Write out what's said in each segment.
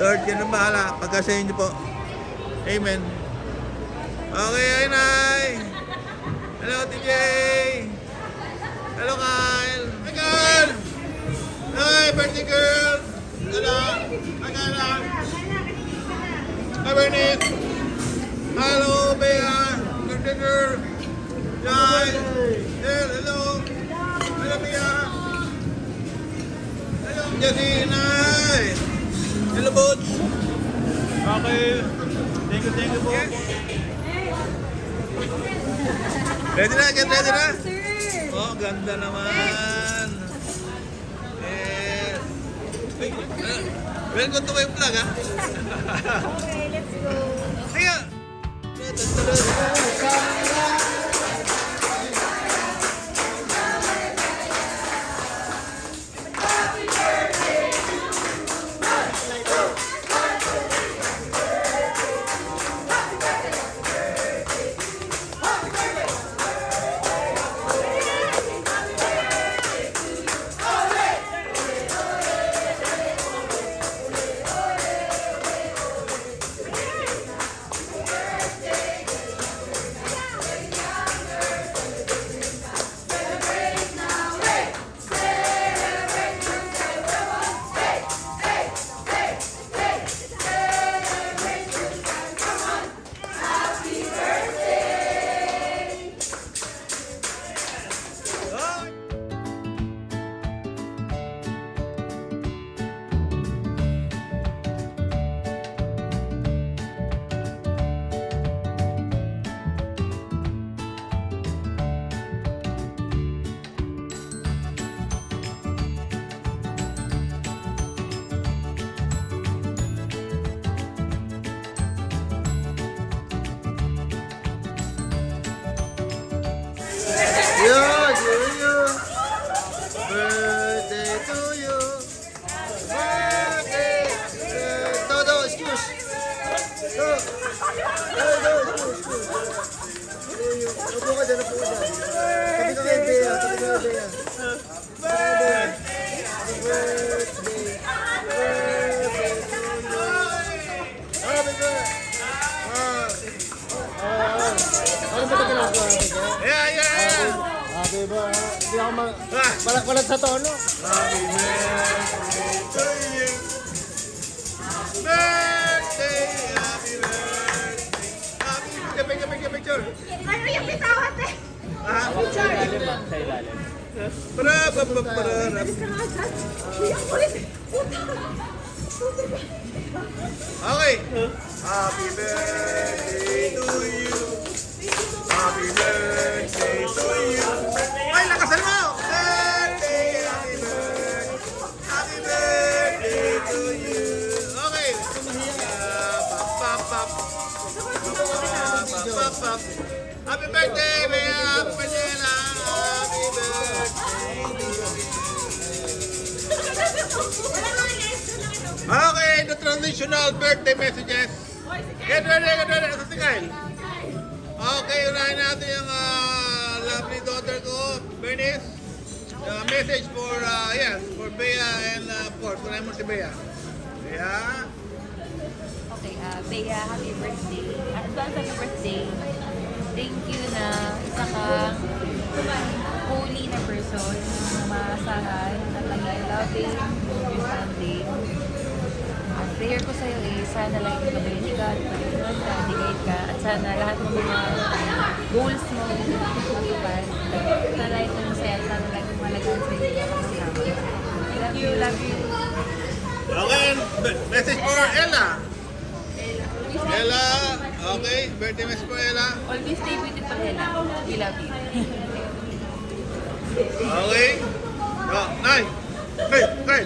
Lord, yan ang bahala. Pagka sa inyo po. Amen. Okay, ay Nay. Hello, TJ. Hello, Kyle. Hi, Kyle. Hi, birthday girl. Hello. Hi, Kyle. Hi, Bernice. Hello, Bea. Birthday girl. Jai. Hello. Hello, Bea. Hello, Jessie. Nay. Hello, Butch. Okay. Thank you po. Ready na? Get ready na? Oh, ganda naman. Yes. Ay, welcome to my vlog, ha? Okay, let's go. Kaya! Yo, birthday to you. Birthday. Todo, excuse. Excuse. Upo ka dyan, upo ka dyan. Tabi ka kay Bea, tabi ka kay Bea. Birthday. Happy birthday. Birthday to you. Happy birthday. Ano ba ito ginagawa? Yeah. Happy birthday. Hindi ako walang sa tono. Happy birthday to you. Birthday. Happy birthday. Happy picture. Ano yung bitawan eh? Para. Alis ka nga dyan. Kuya, ulit. Okay. Happy birthday to you. Happy birthday to you. Ay, lakasan mo! Birthday, happy birthday. Happy birthday to you. Okay. Pap. Happy birthday, Bea. Happy birthday na. Happy birthday to you. Okay, the traditional birthday messages. Get ready. Ito si Kyle. Okay, unahin natin yung lovely daughter ko, Bernice. Message for, for Bea and of course, unahin mo si Bea. Bea. Okay, Bea, happy birthday. Advance happy birthday. Thank you na isa kang holy na person, maasahan at laging loving, understanding. At prayer ko sa'yo sana lang yung gabayin ka, pag-iwan ka, digate ka, at sana lahat ng mga goals mo matupad. Sana ito masaya, sana laging malagaan sa iyo. Love you. Okay, message for Ella. Ella, okay, birthday message for Ella. Always stay beautiful, Ella. We love you. Okay. Oh, Nay. Hey.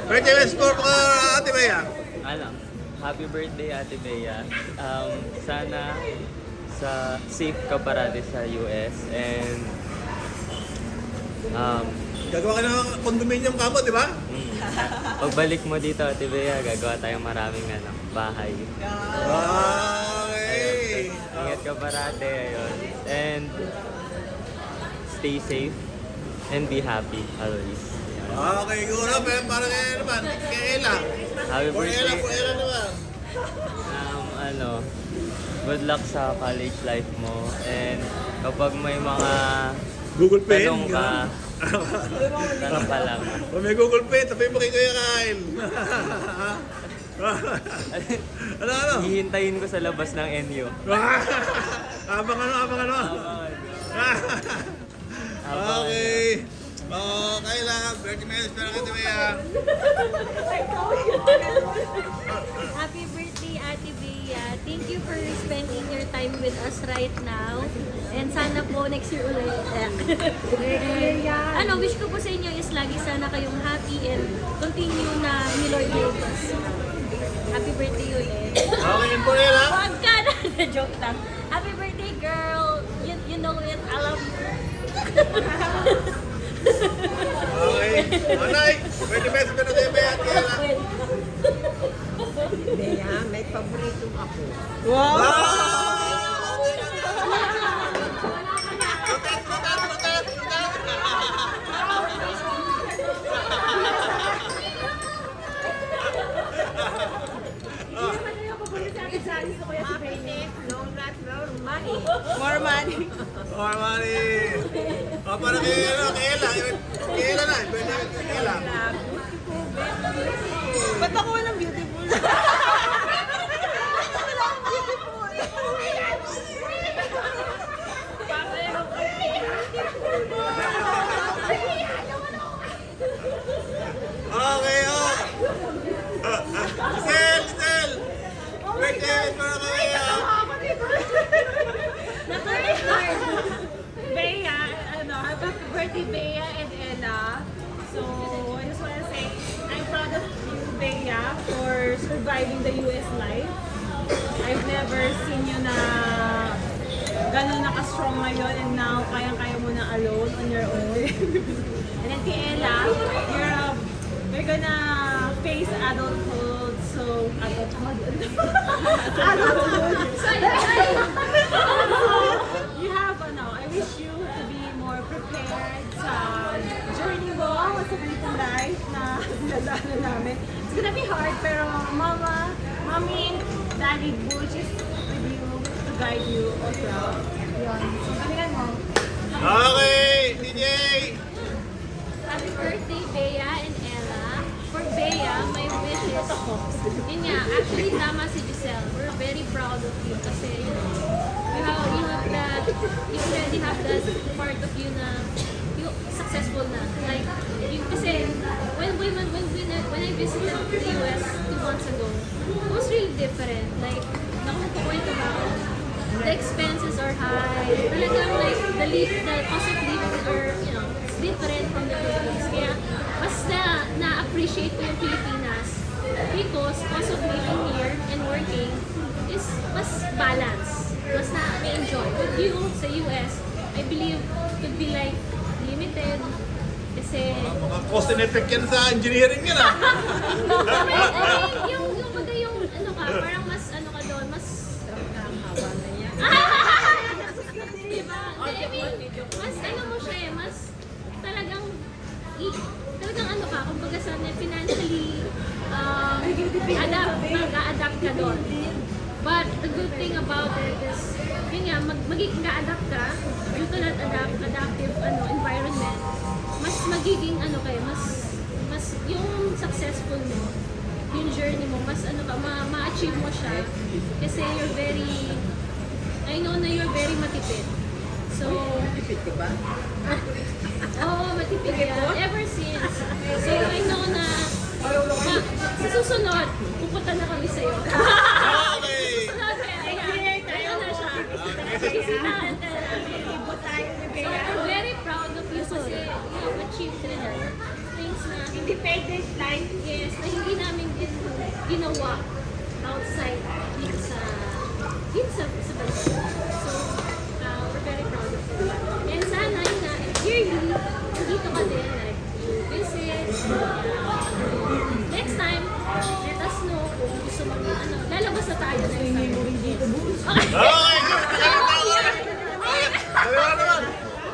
Birthday message for Ate Bea. Happy birthday, Ate Bea. Sana safe ka parati sa US and Gagawa ka ng condominium kamo, di ba? pagbalik mo dito, Ate Bea, gagawa tayong maraming bahay. Okay. Ingat ka parati, ayun. And stay safe and be happy always. Yan. Okay, siguro, pero parang kaya naman, kay Ella. Happy For Ella, birthday. for Ella naman. Ano, good luck sa college life mo. And kapag may mga Google Pay. tanong ka, tanong ka lang. Kung may Google Pay, tabi mo kay Kuya Kyle. ano? Hihintayin ko sa labas ng NU. Abang ano? Okay. Okay lang. Birthday message para kita Bea. Happy birthday, Ate Bea. Thank you for spending your time with us right now. And sana po next year ulit. And, wish ko po sa inyo is lagi sana kayong happy and continue na ni Lord guide us. Happy birthday ulit. Okay, yun po Ella. Wag ka na! Joke lang. Happy birthday, girl! You know it. I love you. Okay. Anay, birthday message para kay Bea at Ella. Bea, may paborito ako. More money. More money. Para kay Ella. Kay Ella na. Birthday message kay Ella. Ba't ako walang beautiful? Okay, oh. Giselle. Birthday para kay Ella. Bea, happy birthday Bea and Ella. So, I just want to say, I'm proud of you, Bea, for surviving the US life. I've never seen you na gano'n naka-strong ngayon and now kayang-kaya mo na alone on your own. And then kay Ella, you're gonna face adulthood, so you have, I wish you to be more prepared sa journey mo, sa ganitong life na dinadaanan namin. It's gonna be hard, pero mommy, daddy, Butch is with you to guide you all throughout. Yun. So, galingan mo. Okay, DJ. Happy birthday, Bea and Ella. For Bea, my wish is, yun nga, actually tama si Giselle. We're very proud of you kasi, you already have that part of you na, you successful na. Like, kasi, when I visited the US 2 months ago, it was really different. Like, nakakukwento ba ako? The expenses are high. Talagang like, the cost of living are, it's different from the Philippines. Kaya, mas na-appreciate ko yung Pilipinas because cost of living here and working is mas balance. Mas na-enjoy. But you, sa US, I believe, could be like limited. Kasi, Mga cost and effect yan sa engineering yan ah. parang mas ka doon, mas diba? I mean, mas mo siya mas talagang kumbaga sa financially mag-adapt ka doon. But the good thing about it is, yun nga, magiging ga-adapt ka due to that adaptive environment, mas magiging mas yung successful mo, yung journey mo, mas ma-achieve mo siya kasi I know na you're very matipid. So, Tipid ka ba? oo, matipid yan. Ever since. So, I know na sa susunod, pupunta na kami sa'yo. Okay. Susunod, kaya na siya. Sisitahan ka na namin. So, I'm very proud of you kasi you have achieved things na Independent life. yes, na hindi namin din ginawa outside dito sa bansa. So, we're very proud of you. And sana yun na, yearly, dito ka din, like, you visit, next time, let us know kung gusto mo lalabas na tayo next time. Okay. Okay. Sabi mo naman.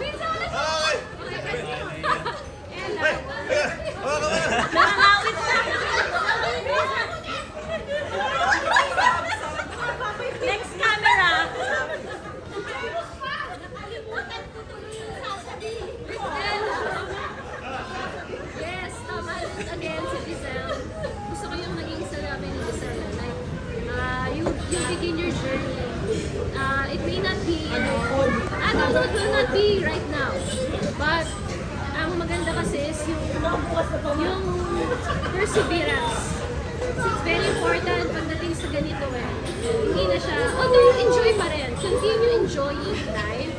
Minsan ulit. Okay. Okay. Ella. it will not be right now. But ang maganda kasi is yung perseverance. So it's very important pagdating sa ganito eh. Hindi na siya, although enjoy pa rin. Continue enjoying life.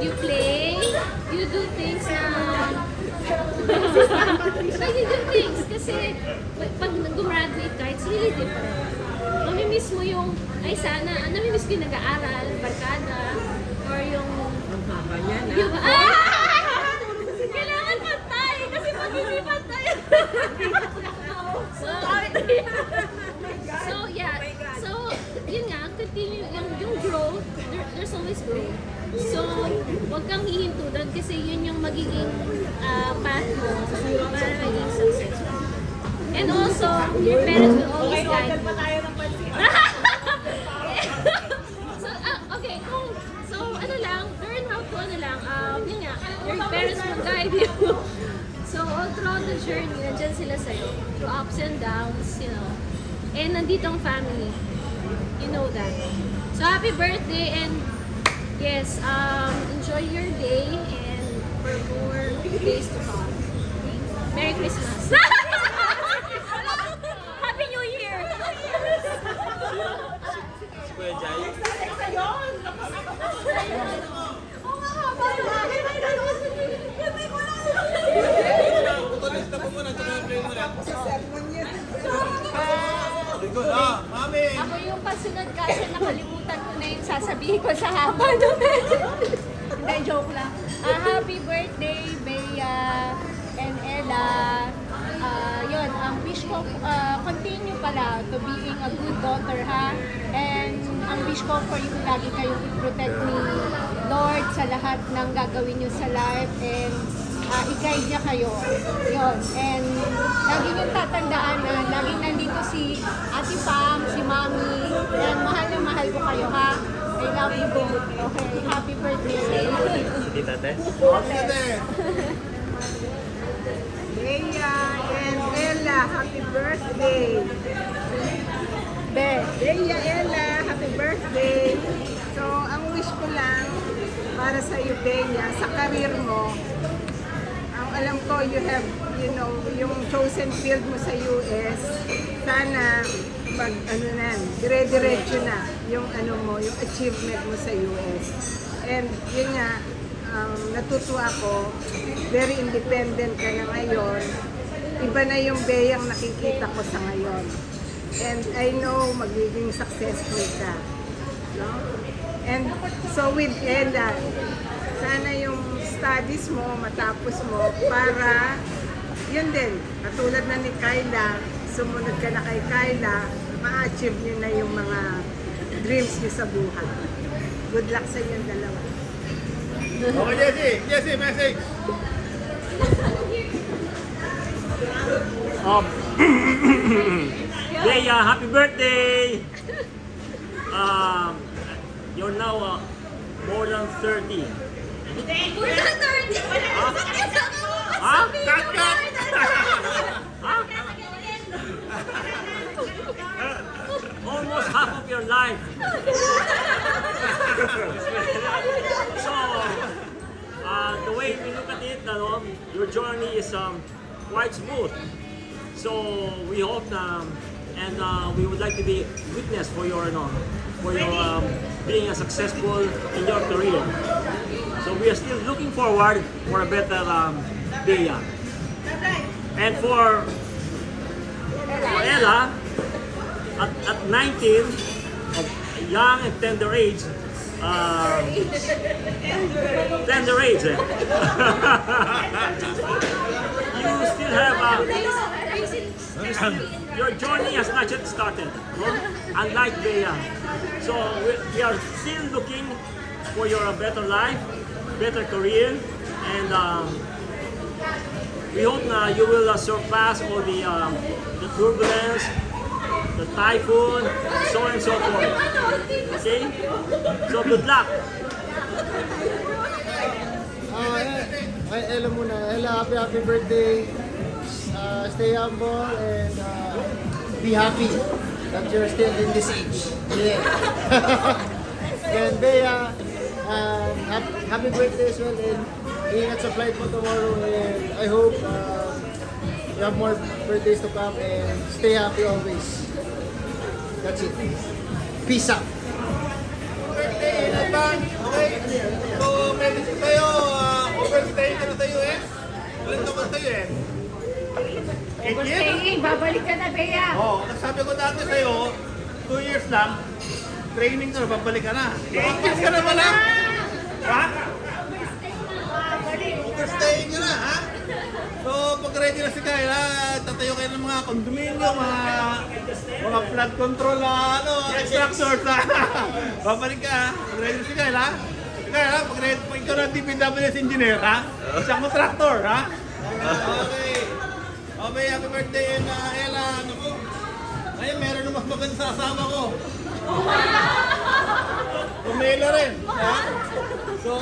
You play, you do things na like you do things kasi pag gumraduate ka, it's really different. Namimiss mo yung, ay sana, namimiss ko yung nag-aaral, barkada, or yung yung, kailangan pantay, kasi pag hindi pantay. So yeah, so yun nga, continue, yung growth, there's always growth. So, huwag kang hihinto doon kasi yun yung magiging path mo para maging successful. And also, your parents will always guide you. So, okay, so ano lang, learn how to yun nga, your parents will guide you. So, all throughout the journey, nandyan sila sa'yo. Through ups and downs, you know. And nandito ang family. You know that. So, happy birthday and yes, enjoy your day and for more days to come. Merry Christmas! Happy New Year! Si Kuya Jai. Mami! Ako yung pasunod kasi nakalimutan ko na yung sasabihin ko sa haba ng Hindi, joke lang. Happy birthday, Bea and Ella. Yun, ang wish ko, continue pala to being a good daughter, ha? And ang wish ko for you, lagi kayong i-protect ni Lord sa lahat ng gagawin nyo sa life and i-guide niya kayo. Yun. And lagi niyong tatandaan na laging nandito si Ate Pam, si Mami. And mahal na mahal ko kayo, ha? I love you both. Okay, happy birthday. Si Tate. Bea and Ella, happy birthday! Bea, Ella, happy birthday! So, ang wish ko lang para sa iyo, Bea, sa career mo, ang alam ko, you have, you know, yung chosen field mo sa US, sana pag ano na, dire-diretso na yung ano mo, yung achievement mo sa US. And yun nga, natutuwa ako, very independent ka na ngayon. Iba na yung Beyang nakikita ko sa ngayon. And I know magiging successful ka. No? And so with Ella, sana yung studies mo, matapos mo, para yun din, katulad na ni Kyla, sumunod ka na kay Kyla, ma-achieve niyo na yung mga dreams niyo sa buhay. Good luck sa inyong dalawa. Okay, Jessie! Jessie, message! Bea, happy birthday! You're now more than 30. We're not 30! Huh? Cut, cut! Almost half of your life. So, the way we look at it, your journey is quite smooth. So we hope and we would like to be witness for your being a successful in your career. So we are still looking forward for a better Bea. And for Ella, at 19, of young and tender age, you still have your journey has not yet started, no? Unlike Bea. So we are still looking for your better life, better career, and we hope na you will surpass all the turbulence, the typhoon, so on and so forth. Okay? So good luck. Ay, Ella muna. Ella, happy birthday. Stay humble and be happy that you're still in this age. Yeah. And Bea, Happy birthday as well, and ingat sa flight mo tomorrow, and I hope you have more birthdays to come, and stay happy always. That's it. Peace out. Birthday in advance, okay? So, message ko sa'yo, overstay ka na sa US. Ilan ka ba sa US? 8 years? babalik ka na, Bea. Oo, sabi ko dati sa'yo, 2 years lang, training ka na, babalik ka na. 8 years ka na pala? Ha? Overstaying ka na, ha? So, pag ready na si Kyle, tatayo kayo ng mga condominium, mga flood control, extractors, ha? Babalik ka, ha? Pag ready na si Kyle, ha? Kyle, ha? Pag ready, pag ikaw na DPWS engineer, ha? Isang contractor, ha? Okay. Okay, happy birthday, and Ella, ano ko? Ay, meron na mas maganda sa asawa ko. Pumela rin, ha? So,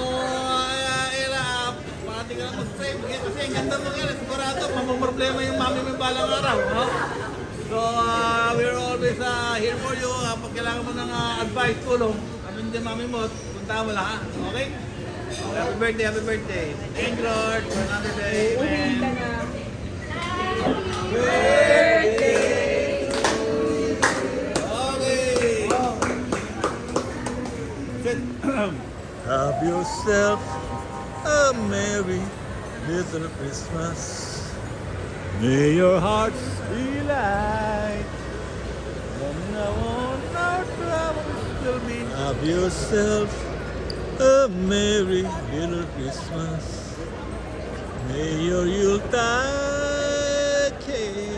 Ella, pati ka lang mag-pray. Kasi ang ganda mo yan, sigurado, mamamroblema yung mami mo balang araw, no? So, we're always here for you. Pag kailangan mo ng advice, tulong, kami din mami mo, punta mo lang, ha? Okay? Happy birthday, happy birthday. Thank you, Lord, for another day. Amen. Have yourself a merry little Christmas. May your hearts be light. From now on, our troubles will be. Have yourself a merry little Christmas. May your Yuletide cake.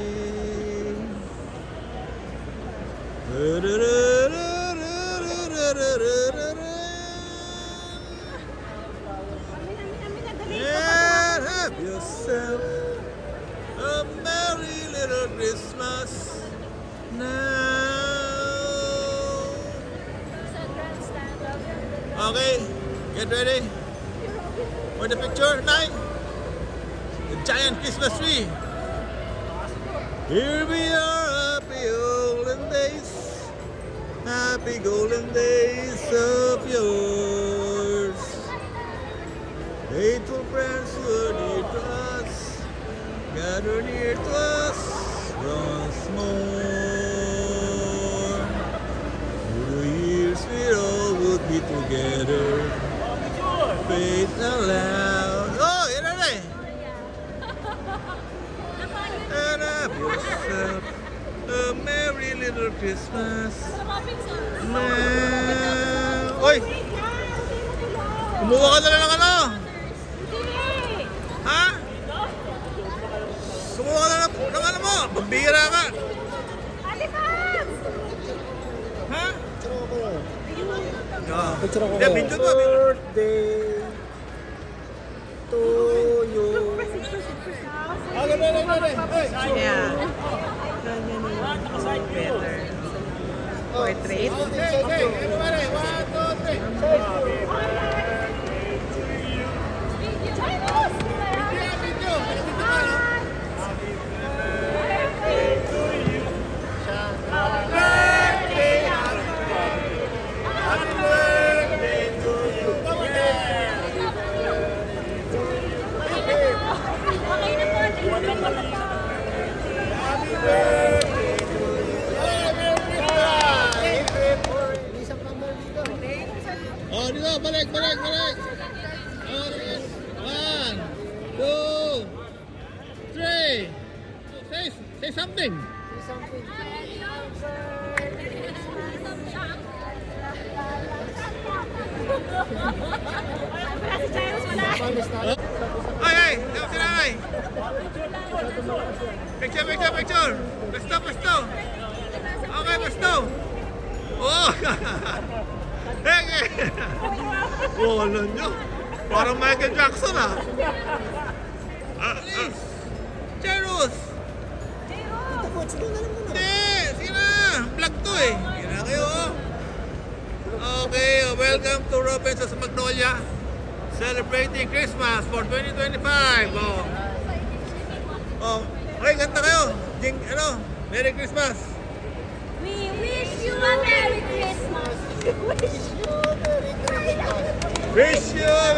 And have yourself a merry little Christmas now. Okay, get ready for the picture. 9. The giant Christmas tree. Here we are, happy olden days. Happy golden days of yours. Faithful friends who are near to us, gather near to us once more. Through the years we all would be together. Faith aloud. Oh, you know that? And have yourself a merry little Christmas. Oy! Kumuha ka na lang ng ano? Ha? Kumuha ka na ng ano mo? Pambira ka. Ha? Picture ako. Hindi, video to. Birthday to you. Ganun. Yeah. Ganyan yung better. Portrait. Okay. Everybody, 1, 2, 3. Video. Happy birthday to you. Come Happy birthday to you. Merry Christmas. Oh, dito, balik. Oh, dito. 1, 2, 3. Say something. Ay, dapat si nanay. Picture. Pesto. Okay, pesto. Oh. Henge. Oh, alam nyo. Parang Michael Jackson, ah. Cheros. Hindi, sige na. Vlog to eh. Sige na kayo. Okay, welcome to Robinson's Magnolia. Celebrating Christmas for 2025. Oh, okay, ganda kayo. Merry Christmas. We wish you a Merry Christmas. We wish you a Merry Christmas. Wish you